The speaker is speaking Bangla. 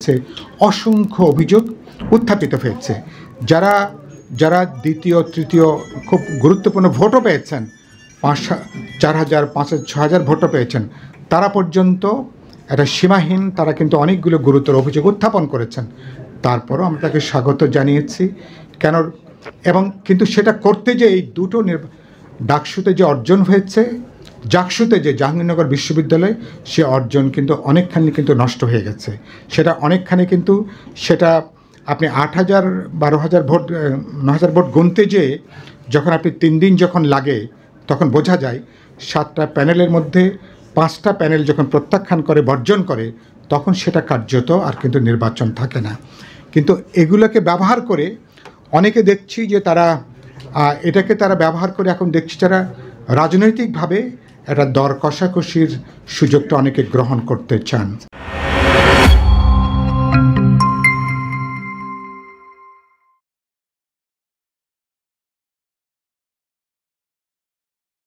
কাছে অসংখ্য অভিযোগ উত্থাপিত হয়েছে। যারা যারা দ্বিতীয় তৃতীয় খুব গুরুত্বপূর্ণ ভোটও পেয়েছেন, 4,000 5,000 6,000 ভোটও পেয়েছেন, তারা পর্যন্ত একটা সীমাহীন তারা কিন্তু অনেকগুলো গুরুতর অভিযোগ উত্থাপন করেছেন। তারপরও আমরা তাকে স্বাগত জানিয়েছি কেন, এবং কিন্তু সেটা করতে যে এই দুটো ডাকসুতে যে অর্জন হয়েছে, জাকসুতে যে জাহাঙ্গীরনগর বিশ্ববিদ্যালয়, সে অর্জন কিন্তু অনেকখানি কিন্তু নষ্ট হয়ে গেছে। সেটা অনেকখানি কিন্তু সেটা আপনি 8,000 12,000 ভোট 9,000 ভোট গুনতে যেয়ে যখন আপনি 3 দিন যখন লাগে তখন বোঝা যায় 7টা প্যানেলের মধ্যে 5টা প্যানেল যখন প্রত্যাখ্যান করে, বর্জন করে, তখন সেটা কার্যত আর কিন্তু নির্বাচন থাকে না। কিন্তু এগুলোকে ব্যবহার করে অনেকে দেখছি যে তারা এটাকে তারা ব্যবহার করে এখন দেখছি তারা রাজনৈতিকভাবে একটা দর কষাকষির সুযোগটা অনেকে গ্রহণ করতে চান।